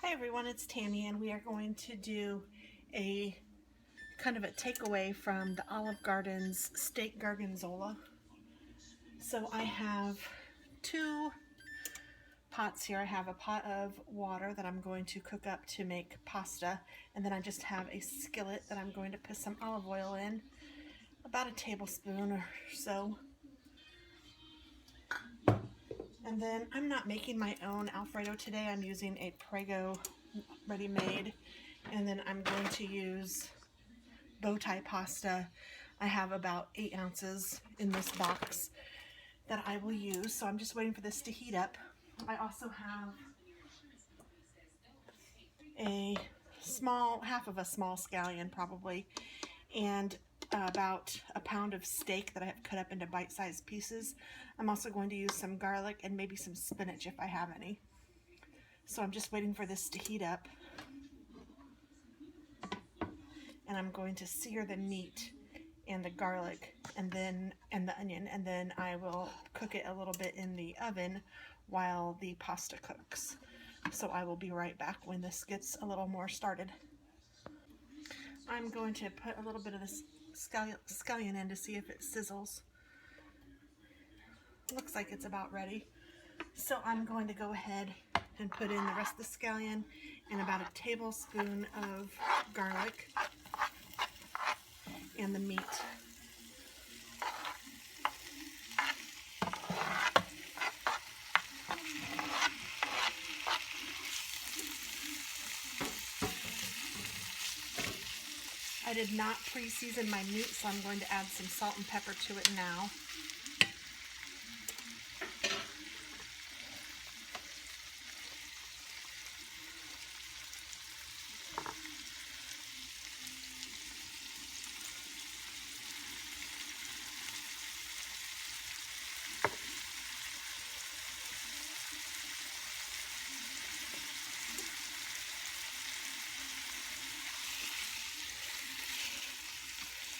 Hi everyone, it's Tammy and we are going to do a kind of a takeaway from the Olive Garden's steak Gorgonzola. So I have two pots here. I have a pot of water that I'm going to cook up to make pasta, and then I just have a skillet that I'm going to put some olive oil in, about a tablespoon or so. And then I'm not making my own Alfredo today. I'm using a Prego ready-made, and then I'm going to use bow tie pasta. I have about 8 ounces in this box that I will use, so I'm just waiting for this to heat up. I also have a half of a small scallion probably, and about a pound of steak that I have cut up into bite-sized pieces. I'm also going to use some garlic and maybe some spinach if I have any. So I'm just waiting for this to heat up, and I'm going to sear the meat and the garlic and the onion, and then I will cook it a little bit in the oven while the pasta cooks. So I will be right back when this gets a little more started. I'm going to put a little bit of this scallion in to see if it sizzles. Looks like it's about ready. So I'm going to go ahead and put in the rest of the scallion and about a tablespoon of garlic and the meat. I did not pre-season my meat, so I'm going to add some salt and pepper to it now.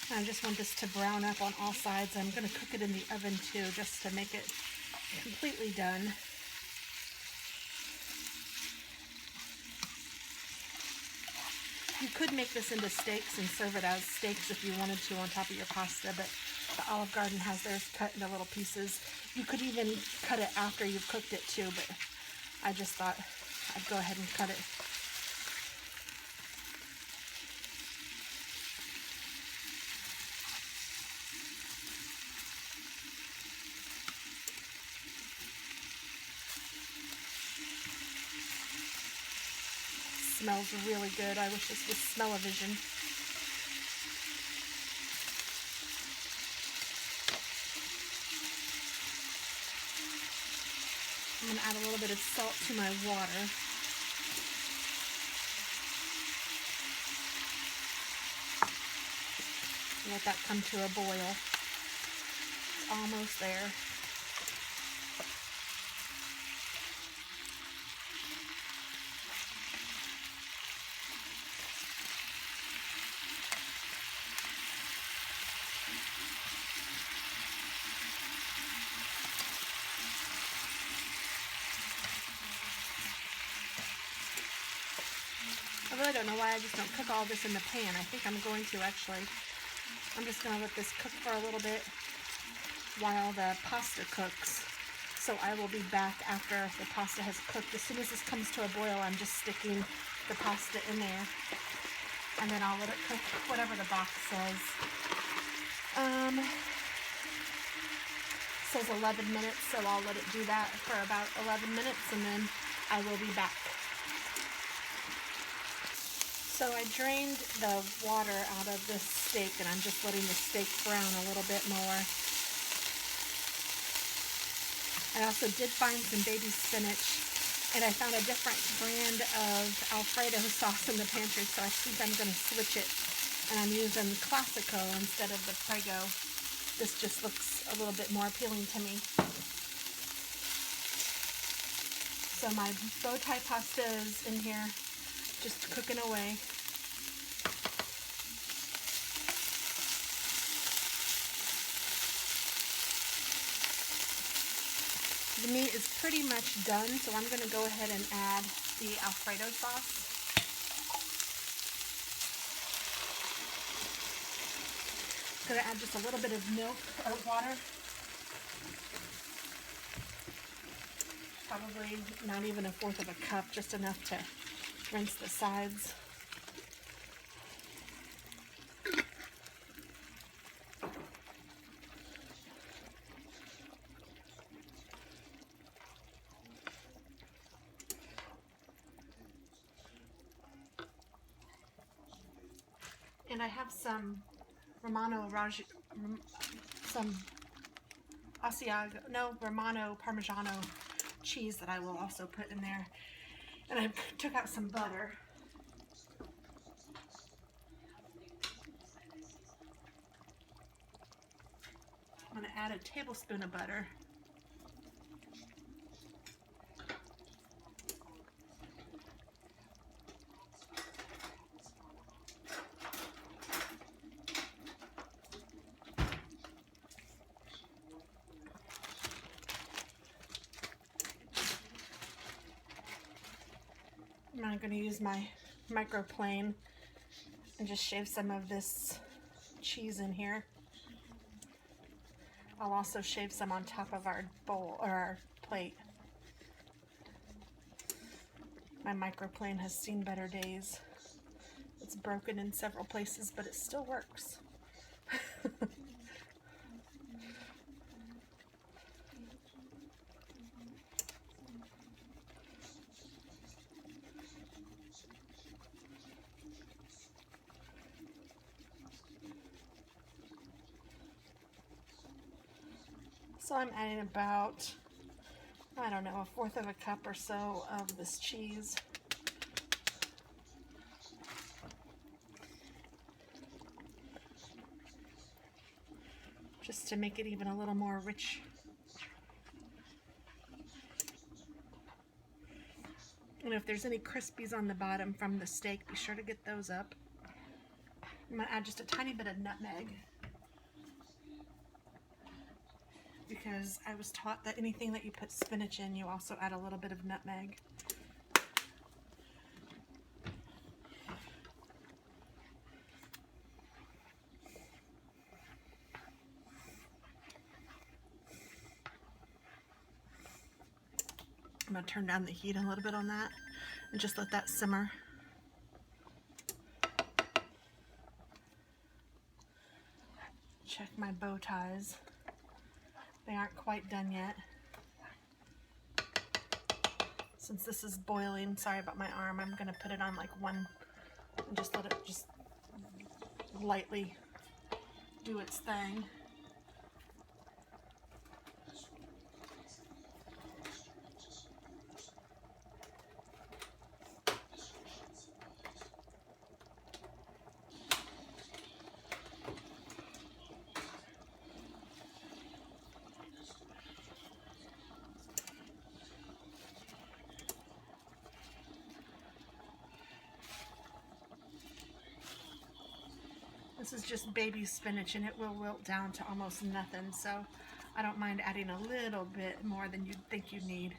I just want this to brown up on all sides. I'm going to cook it in the oven too, just to make it completely done. You could make this into steaks and serve it as steaks if you wanted to on top of your pasta, but the Olive Garden has theirs cut into little pieces. You could even cut it after you've cooked it too, but I just thought I'd go ahead and cut it. Smells really good. I wish this was smell-o-vision. I'm going to add a little bit of salt to my water. Let that come to a boil. It's almost there. I really don't know why I just don't cook all this in the pan. I think I'm going to actually. I'm just going to let this cook for a little bit while the pasta cooks. So I will be back after the pasta has cooked. As soon as this comes to a boil, I'm just sticking the pasta in there. And then I'll let it cook whatever the box says. It says 11 minutes, so I'll let it do that for about 11 minutes, and then I will be back. So I drained the water out of this steak, and I'm just letting the steak brown a little bit more. I also did find some baby spinach, and I found a different brand of Alfredo sauce in the pantry, so I think I'm going to switch it, and I'm using Classico instead of the Prego. This just looks a little bit more appealing to me. So my bow tie pasta is in here, just cooking away. The meat is pretty much done, so I'm going to go ahead and add the Alfredo sauce. I'm going to add just a little bit of milk or water. Probably not even a fourth of a cup, just enough to rinse the sides. And I have some Romano Parmigiano cheese that I will also put in there. And I took out some butter. I'm going to add a tablespoon of butter. I'm going to use my microplane and just shave some of this cheese in here. I'll also shave some on top of our bowl or our plate. My microplane has seen better days. It's broken in several places, but it still works. So I'm adding about, I don't know, a fourth of a cup or so of this cheese. Just to make it even a little more rich. And if there's any crispies on the bottom from the steak, be sure to get those up. I'm going to add just a tiny bit of nutmeg, because I was taught that anything that you put spinach in, you also add a little bit of nutmeg. I'm going to turn down the heat a little bit on that and just let that simmer. Check my bow ties. They aren't quite done yet. Since this is boiling, sorry about my arm, I'm going to put it on like one and just let it just lightly do its thing. This is just baby spinach and it will wilt down to almost nothing, so I don't mind adding a little bit more than you'd think you need.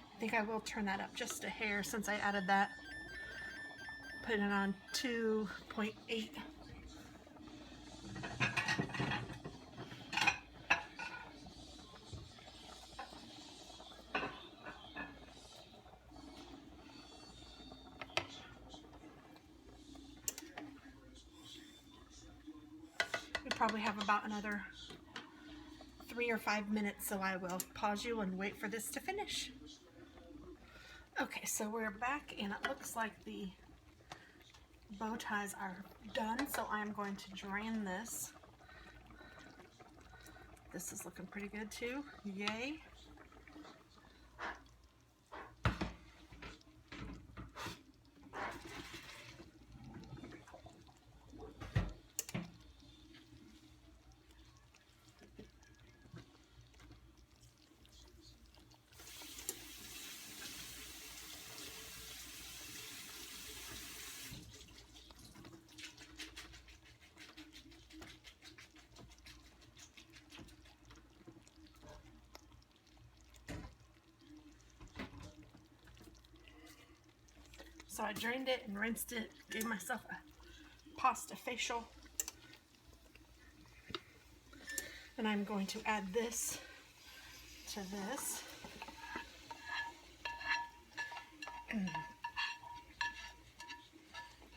I think I will turn that up just a hair since I added that. Put it on 2.8. We probably have about another 3 or 5 minutes, so I will pause you and wait for this to finish. Okay, so we're back and it looks like the bow ties are done, so I'm going to drain this. This is looking pretty good too. Yay. So I drained it and rinsed it, gave myself a pasta facial. And I'm going to add this to this. If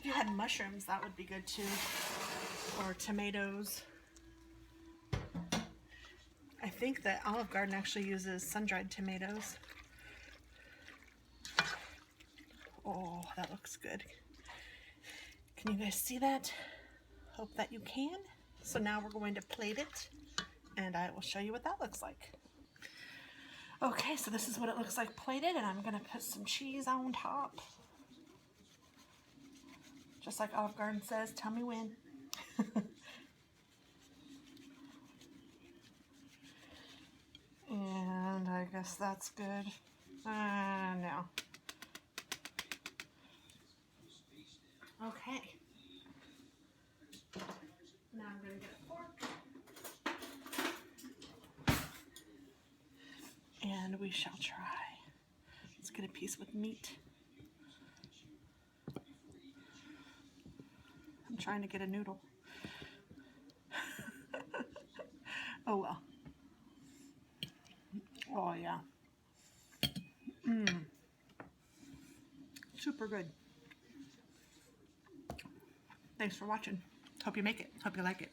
you had mushrooms, that would be good too. Or tomatoes. I think that Olive Garden actually uses sun-dried tomatoes. Oh, that looks good. Can you guys see that? Hope that you can. So now we're going to plate it, and I will show you what that looks like. Okay, so this is what it looks like plated, and I'm gonna put some cheese on top. Just like Olive Garden says, tell me when. And I guess that's good. No. Okay. Now I'm going to get a fork. And we shall try. Let's get a piece with meat. I'm trying to get a noodle. Oh well. Oh yeah. Super good. Thanks for watching. Hope you make it. Hope you like it.